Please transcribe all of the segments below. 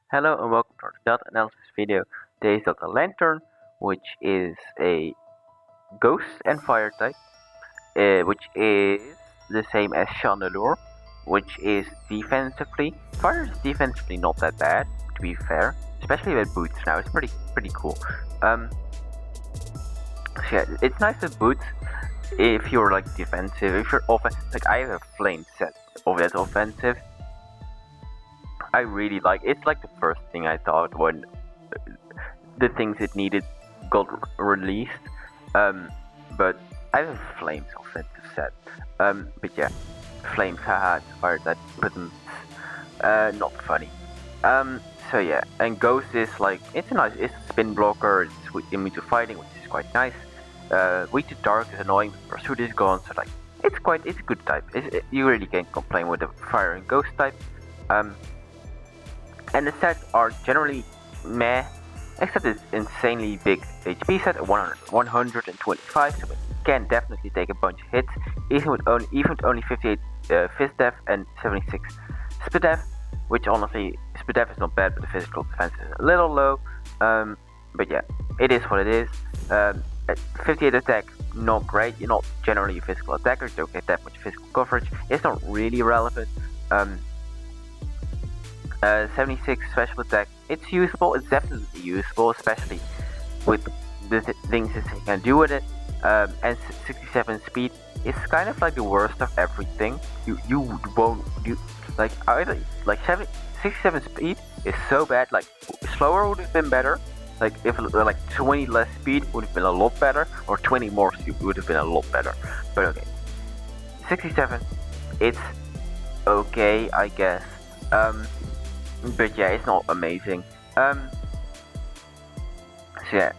Hello and welcome to our dot analysis video. Today's got a Lanturn, which is a ghost and fire type, which is the same as Chandelure, which is defensively. Fire is defensively not that bad, to be fair, especially with boots now. It's pretty cool. So yeah, it's nice with boots if you're like defensive. If you're offensive, like I have a flame set of that offensive. I really like. It's like the first thing I thought when the things it needed got released. But I have flames offensive set. But yeah, flames haha, fire that buttons. Not funny. So yeah, and ghost is like it's a spin blocker. It's immune to fighting, which is quite nice. Weak to dark is annoying. Pursuit is gone, so like it's a good type. You really can't complain with the fire and ghost type. And the sets are generally meh, except it's insanely big HP set at 125, so it can definitely take a bunch of hits, even with only 58 fist def and 76 spit def, which honestly, spit def is not bad, but the physical defense is a little low. But yeah, it is what it is. At 58 attack, not great. You're not generally a physical attacker, you don't get that much physical coverage. It's not really relevant. 76 special attack, it's usable, it's definitely usable, especially with the things that you can do with it. And 67 speed is kind of like the worst of everything. You won't do like either like 67 speed is so bad. Like slower would have been better. Like if like 20 less speed would have been a lot better, or 20 more speed would have been a lot better. But okay, 67, it's okay, I guess. But yeah, it's not amazing. So yeah,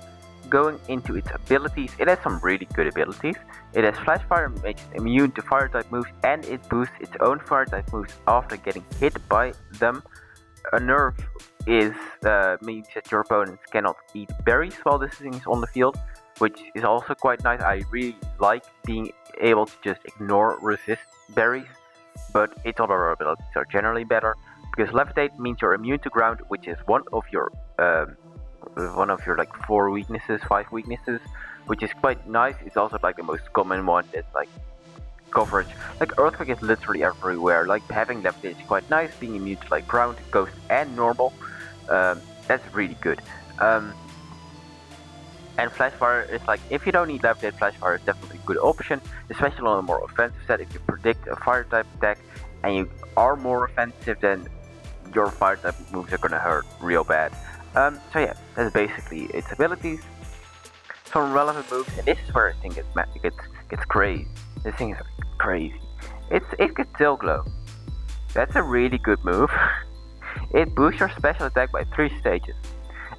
going into its abilities, it has some really good abilities. It has Flash Fire, makes it immune to fire type moves, and it boosts its own fire type moves after getting hit by them. A nerf is means that your opponents cannot eat berries while this thing is on the field, which is also quite nice. I really like being able to just ignore resist berries, but its other abilities are generally better. Because levitate means you're immune to ground, which is one of your like 5 weaknesses, which is quite nice. It's also like the most common one. That's like coverage. Like earthquake is literally everywhere. Like having levitate is quite nice. Being immune to like ground, ghost, and normal. That's really good. And flashfire is like, if you don't need levitate, flashfire is definitely a good option, especially on a more offensive set. If you predict a fire type attack and you are more offensive, then your fire type moves are gonna hurt real bad. So yeah, that's basically its abilities. Some relevant moves, and this is where I think it gets crazy. This thing is crazy. It gets Tail Glow. That's a really good move. It boosts your special attack by 3 stages,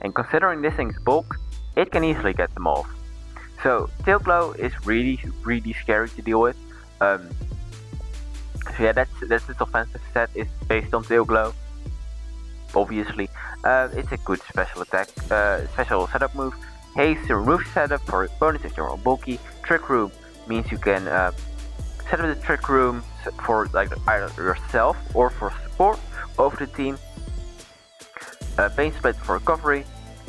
and considering this thing's bulk, it can easily get them off. So Tail Glow is really scary to deal with. So yeah, that's its offensive set is based on Tail Glow. Obviously, it's a good special attack, special setup move. Haste to remove setup for opponents if you're bulky. Trick Room means you can set up the Trick Room for like either yourself or for support of the team. Pain Split for recovery,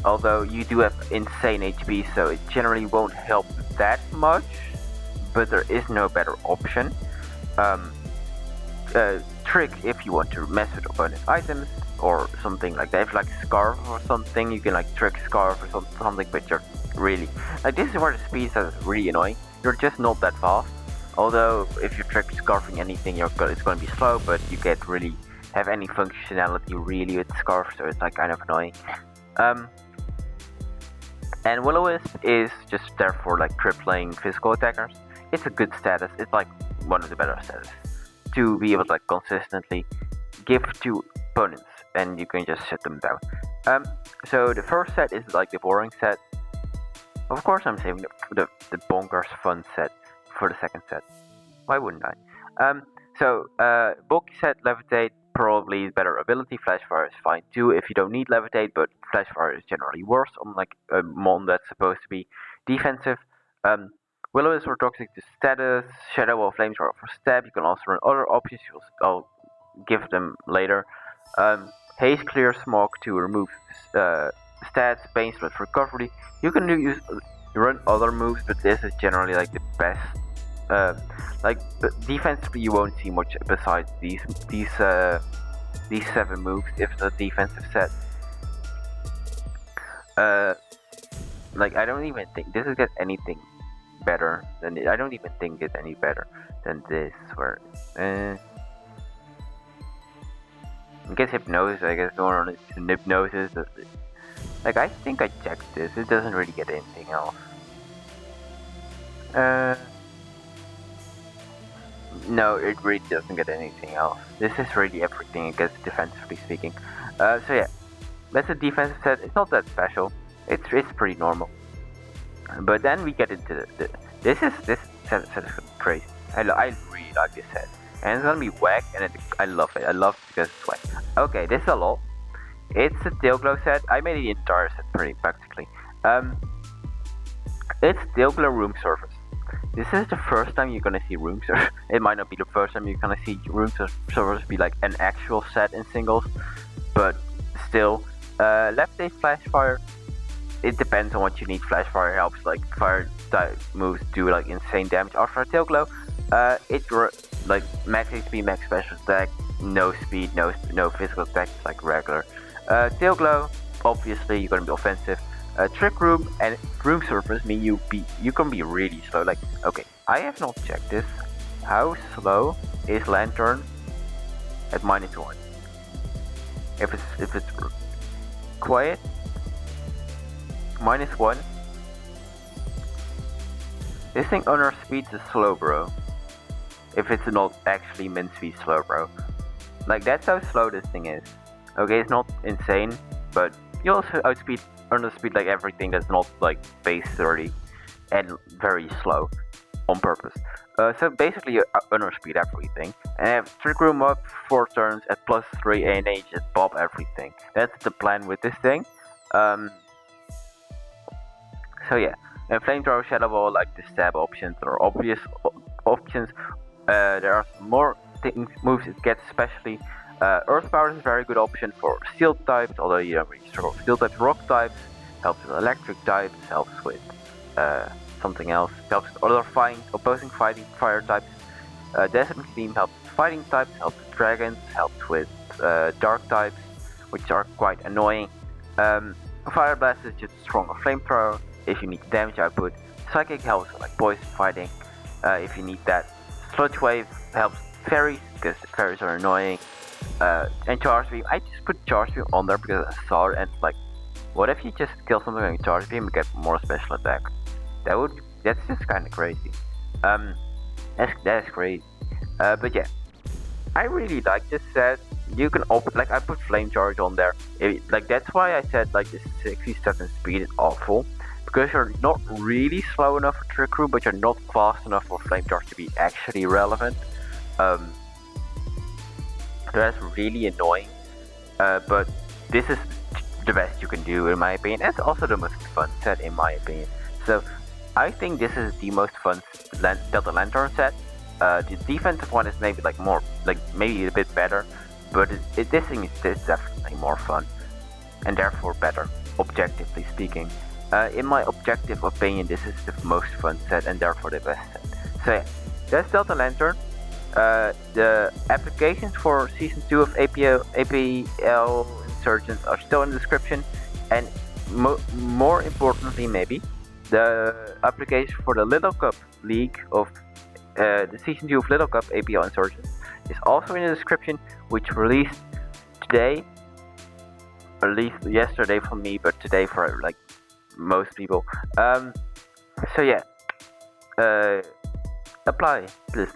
although you do have insane HP, so it generally won't help that much, but there is no better option. Trick if you want to mess with opponent items or something like that. If like Scarf or something, you can like trick Scarf or something, but you're really like, this is where the speed is really annoying. You're just not that fast. Although if you trick Scarfing anything, it's going to be slow, but you can't really have any functionality really with Scarf, so it's like kind of annoying. And Will-O-Wisp is just there for like crippling physical attackers. It's a good status. It's like one of the better status to be able to like consistently give to opponents, and you can just shut them down. So the first set is like the boring set. Of course, I'm saving the bonkers fun set for the second set. Why wouldn't I? So bulky set, levitate, probably better ability. Flashfire is fine too if you don't need levitate, but flashfire is generally worse on like a mon that's supposed to be defensive. Will-O-Wisp for toxic to status, Shadow of Flamethrower for stab. You can also run other options. I'll give them later. Haze Clear Smog to remove stats, Pain Split recovery. You can run other moves, but this is generally like the best. Defensively, you won't see much besides these 7 moves if it's a defensive set. I don't even think this gets anything better than it. I don't even think it's any better than this. Where I guess hypnosis. I guess going on hypnosis. I think I checked this. It doesn't really get anything else. No, it really doesn't get anything else. This is really everything it gets defensively speaking. So yeah, that's a defensive set. It's not that special. It's pretty normal. But then we get into this set is crazy. I really like this set, and it's gonna be whack, and I love it. I love it because it's whack. Okay, this is a lot. It's a Tail Glow set. I made the entire set pretty practically. It's Tail Glow Room Service. This is the first time you're gonna see room service. It might not be the first time you're gonna see room service be like an actual set in singles, but still, left day flash fire. It depends on what you need. Flash fire helps like fire type moves do like insane damage after a Tail Glow. Like max HP, max special attack, no speed, no physical attack, it's like regular. Tail Glow, obviously you're gonna be offensive. Trick Room and Room Surface mean you can be really slow. Like, okay, I have not checked this. How slow is Lanturn at -1? If it's quiet, -1. This thing under speed is slow, bro. If it's not actually min speed slow, bro. Like, that's how slow this thing is. Okay, it's not insane, but you also outspeed under speed like everything that's not like base 30 and very slow on purpose. So basically you underspeed everything and have Trick Room up 4 turns at +3 ANH and pop everything. That's the plan with this thing. So yeah, and Flamethrower, Shadow Ball, like the stab options are obvious options. There are some more moves it gets, especially Earth Power is a very good option for Steel types, although you don't really struggle with Steel types. Rock types helps with Electric types, helps with something else, helps with other opposing fighting fire types. Desert Beam helps with fighting types, helps with dragons, helps with dark types, which are quite annoying. Fire Blast is just a stronger flamethrower if you need damage output. Psychic helps with like poison fighting if you need that. Sludge Wave helps fairies because fairies are annoying. And Charge Beam, I just put Charge Beam on there because I saw it and like, what if you just kill something with Charge Beam and get more special attack? That's just kind of crazy. That's crazy. But yeah, I really like this set. You can I put Flame Charge on there. That's why I said like the 67 speed is awful, because you're not really slow enough for Trick Room, but you're not fast enough for Flame Charge to be actually relevant. That's really annoying. But this is the best you can do in my opinion. It's also the most fun set in my opinion. So I think this is the most fun Delta Lanturn set. The defensive one is maybe maybe a bit better, but this thing is definitely more fun and therefore better, objectively speaking. In my objective opinion, this is the most fun set and therefore the best set. So yeah, that's Delta Lanturn. The applications for Season 2 of APL Insurgence are still in the description, and more importantly maybe, the application for the Little Cup League of the Season 2 of Little Cup APL Insurgence is also in the description, which released today, released yesterday for me, but today for like most people. So yeah, apply, please.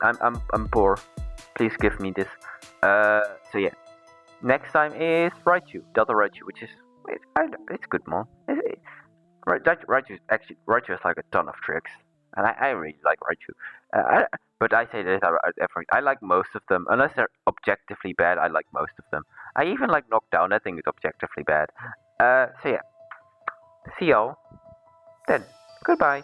I'm poor. Please give me this. So yeah. Next time is Raichu, Delta Raichu, which is it's good, man. Raichu has like a ton of tricks, and I really like Raichu. But I say this I like most of them, unless they're objectively bad. I like most of them. I even like Knockdown. I think it's objectively bad. So yeah. See y'all then. Goodbye.